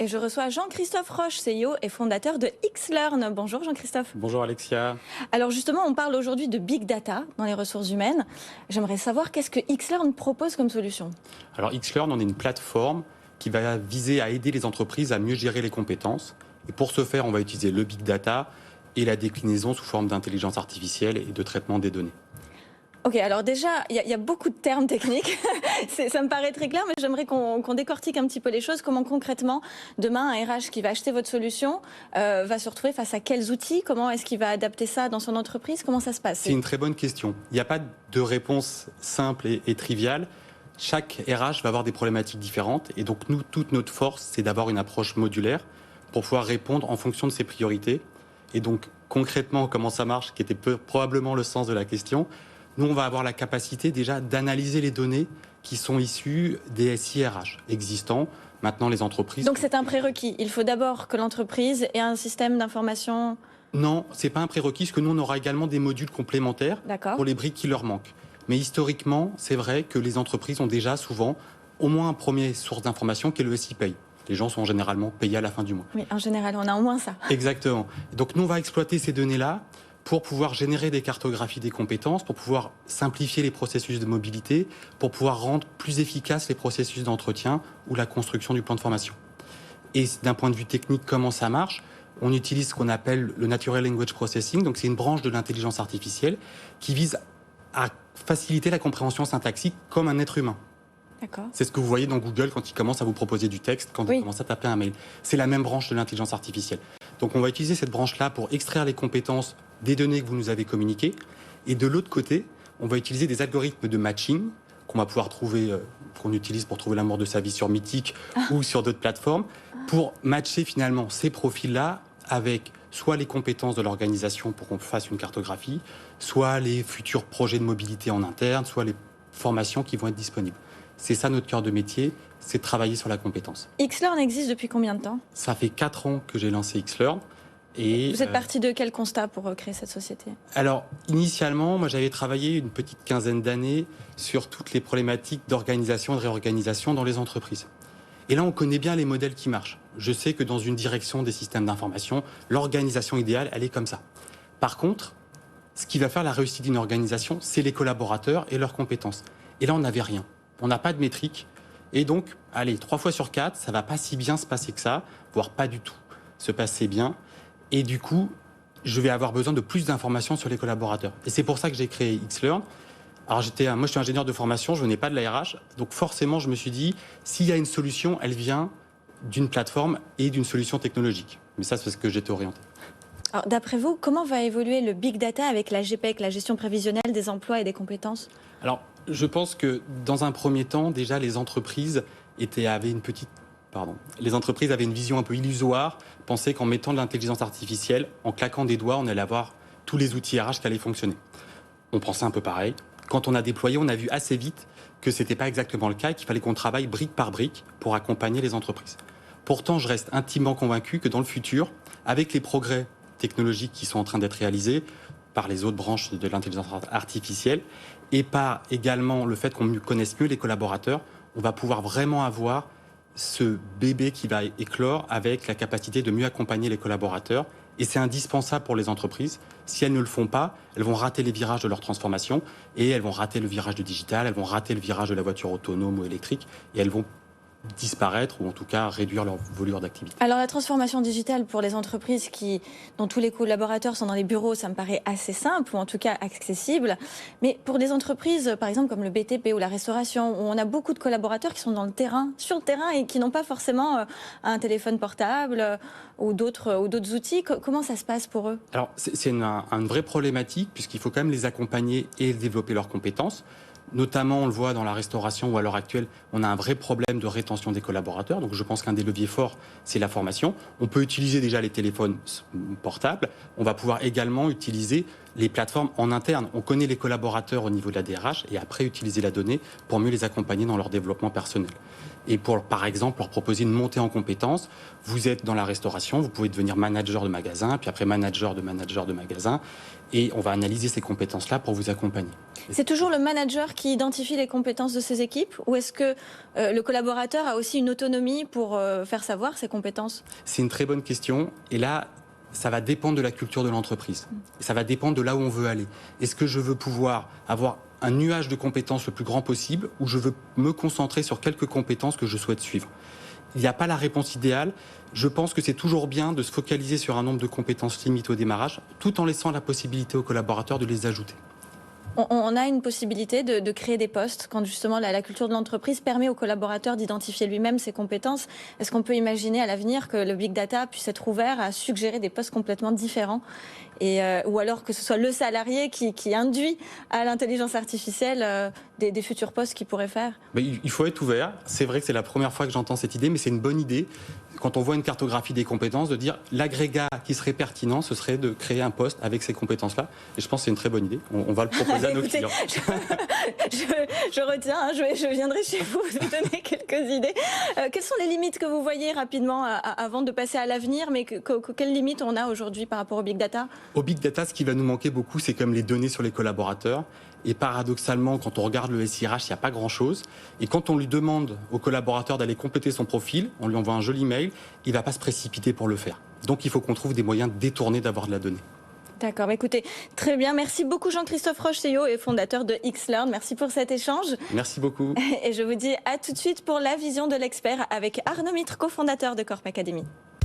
Et je reçois Jean-Christophe Roche, CEO et fondateur de Xlearn. Bonjour Jean-Christophe. Bonjour Alexia. Alors justement, on parle aujourd'hui de Big Data dans les ressources humaines. J'aimerais savoir qu'est-ce que Xlearn propose comme solution. Alors Xlearn, on est une plateforme qui va viser à aider les entreprises à mieux gérer les compétences. Et pour ce faire, on va utiliser le Big Data et la déclinaison sous forme d'intelligence artificielle et de traitement des données. Ok, alors déjà, il y a beaucoup de termes techniques. Ça me paraît très clair, mais j'aimerais qu'on décortique un petit peu les choses. Comment concrètement, demain, un RH qui va acheter votre solution va se retrouver face à quels outils? Comment est-ce qu'il va adapter ça dans son entreprise? Comment ça se passe? C'est une très bonne question. Il n'y a pas de réponse simple et triviale. Chaque RH va avoir des problématiques différentes. Et donc, nous, toute notre force, c'est d'avoir une approche modulaire pour pouvoir répondre en fonction de ses priorités. Et donc, concrètement, comment ça marche, qui était probablement le sens de la question. Nous, on va avoir la capacité déjà d'analyser les données qui sont issues des SIRH existants. Maintenant, les entreprises... Donc c'est un prérequis. Il faut d'abord que l'entreprise ait un système d'information... Non, ce n'est pas un prérequis, parce que nous, on aura également des modules complémentaires pour les briques qui leur manquent. Mais historiquement, c'est vrai que les entreprises ont déjà souvent au moins un premier source d'information qui est le SI-Pay. Les gens sont généralement payés à la fin du mois. Oui, en général, on a au moins ça. Exactement. Donc nous, on va exploiter ces données-là pour pouvoir générer des cartographies des compétences, pour pouvoir simplifier les processus de mobilité, pour pouvoir rendre plus efficaces les processus d'entretien ou la construction du plan de formation. Et d'un point de vue technique, comment ça marche? On utilise ce qu'on appelle le Natural Language Processing, donc c'est une branche de l'intelligence artificielle qui vise à faciliter la compréhension syntaxique comme un être humain. C'est ce que vous voyez dans Google quand il commence à vous proposer du texte, quand vous commencez à taper un mail. C'est la même branche de l'intelligence artificielle. Donc on va utiliser cette branche-là pour extraire les compétences des données que vous nous avez communiquées. Et de l'autre côté, on va utiliser des algorithmes de matching qu'on va pouvoir trouver, qu'on utilise pour trouver l'amour de sa vie sur Mythique ou sur d'autres plateformes, pour matcher finalement ces profils-là avec soit les compétences de l'organisation pour qu'on fasse une cartographie, soit les futurs projets de mobilité en interne, soit les formations qui vont être disponibles. C'est ça notre cœur de métier, c'est de travailler sur la compétence. Xlearn existe depuis combien de temps? Ça fait 4 ans que j'ai lancé Xlearn. Et vous êtes parti de quel constat pour créer cette société? Alors, initialement, moi j'avais travaillé une petite quinzaine d'années sur toutes les problématiques d'organisation et de réorganisation dans les entreprises. Et là, on connaît bien les modèles qui marchent. Je sais que dans une direction des systèmes d'information, l'organisation idéale, elle est comme ça. Par contre, ce qui va faire la réussite d'une organisation, c'est les collaborateurs et leurs compétences. Et là, on n'avait rien. On n'a pas de métrique. Et donc, allez, 3 fois sur 4, ça ne va pas si bien se passer que ça, voire pas du tout se passer bien. Et du coup, je vais avoir besoin de plus d'informations sur les collaborateurs. Et c'est pour ça que j'ai créé Xlearn. Alors, moi, je suis ingénieur de formation, je venais pas de la RH. Donc, forcément, je me suis dit, s'il y a une solution, elle vient d'une plateforme et d'une solution technologique. Mais ça, c'est parce que j'étais orienté. Alors, d'après vous, comment va évoluer le Big Data avec la GPEC, la gestion prévisionnelle des emplois et des compétences? Alors, je pense que dans un premier temps, déjà, les entreprises avaient une vision un peu illusoire, pensaient qu'en mettant de l'intelligence artificielle, en claquant des doigts, on allait avoir tous les outils RH qui allaient fonctionner. On pensait un peu pareil. Quand on a déployé, on a vu assez vite que ce n'était pas exactement le cas et qu'il fallait qu'on travaille brique par brique pour accompagner les entreprises. Pourtant, je reste intimement convaincu que dans le futur, avec les progrès technologiques qui sont en train d'être réalisés par les autres branches de l'intelligence artificielle et par également le fait qu'on connaisse mieux les collaborateurs, on va pouvoir vraiment avoir ce bébé qui va éclore avec la capacité de mieux accompagner les collaborateurs. Et c'est indispensable pour les entreprises. Si elles ne le font pas, elles vont rater les virages de leur transformation et elles vont rater le virage du digital, elles vont rater le virage de la voiture autonome ou électrique et elles vont disparaître ou en tout cas réduire leur volume d'activité. Alors la transformation digitale pour les entreprises dont tous les collaborateurs sont dans les bureaux, ça me paraît assez simple ou en tout cas accessible. Mais pour des entreprises, par exemple comme le BTP ou la restauration, où on a beaucoup de collaborateurs qui sont dans le terrain, sur le terrain et qui n'ont pas forcément un téléphone portable ou d'autres outils, comment ça se passe pour eux? Alors c'est une vraie problématique puisqu'il faut quand même les accompagner et développer leurs compétences. Notamment, on le voit dans la restauration où à l'heure actuelle, on a un vrai problème de rétention des collaborateurs. Donc je pense qu'un des leviers forts, c'est la formation. On peut utiliser déjà les téléphones portables. On va pouvoir également utiliser les plateformes en interne. On connaît les collaborateurs au niveau de la DRH et après utiliser la donnée pour mieux les accompagner dans leur développement personnel. et pour, par exemple, leur proposer une montée en compétences. Vous êtes dans la restauration, vous pouvez devenir manager de magasin, puis après manager de magasin, et on va analyser ces compétences-là pour vous accompagner. C'est toujours le manager qui identifie les compétences de ses équipes, ou est-ce que le collaborateur a aussi une autonomie pour faire savoir ses compétences? C'est une très bonne question, et là, ça va dépendre de la culture de l'entreprise. Ça va dépendre de là où on veut aller. Est-ce que je veux pouvoir avoir un nuage de compétences le plus grand possible, ou je veux me concentrer sur quelques compétences que je souhaite suivre? Il n'y a pas la réponse idéale. Je pense que c'est toujours bien de se focaliser sur un nombre de compétences limite au démarrage, tout en laissant la possibilité aux collaborateurs de les ajouter. On a une possibilité de créer des postes quand justement la culture de l'entreprise permet au collaborateur d'identifier lui-même ses compétences. Est-ce qu'on peut imaginer à l'avenir que le big data puisse être ouvert à suggérer des postes complètement différents ou alors que ce soit le salarié qui induit à l'intelligence artificielle des futurs postes qu'il pourrait faire? Mais il faut être ouvert. C'est vrai que c'est la première fois que j'entends cette idée, mais c'est une bonne idée. Quand on voit une cartographie des compétences, de dire l'agrégat qui serait pertinent, ce serait de créer un poste avec ces compétences-là. Et je pense que c'est une très bonne idée. On va le proposer à nos clients. Je retiens, hein, je viendrai chez vous donner quelques idées. Quelles sont les limites que vous voyez rapidement avant de passer à l'avenir, mais quelles limites on a aujourd'hui par rapport au big data? Au big data, ce qui va nous manquer beaucoup, c'est comme les données sur les collaborateurs. Et paradoxalement, quand on regarde le SIRH, il n'y a pas grand-chose. Et quand on lui demande au collaborateur d'aller compléter son profil, on lui envoie un joli mail, il ne va pas se précipiter pour le faire. Donc il faut qu'on trouve des moyens détournés d'avoir de la donnée. D'accord, écoutez, très bien. Merci beaucoup Jean-Christophe Roche, CEO et fondateur de Xlearn. Merci pour cet échange. Merci beaucoup. Et je vous dis à tout de suite pour la vision de l'expert avec Arnaud Mitre, cofondateur de Corp Academy.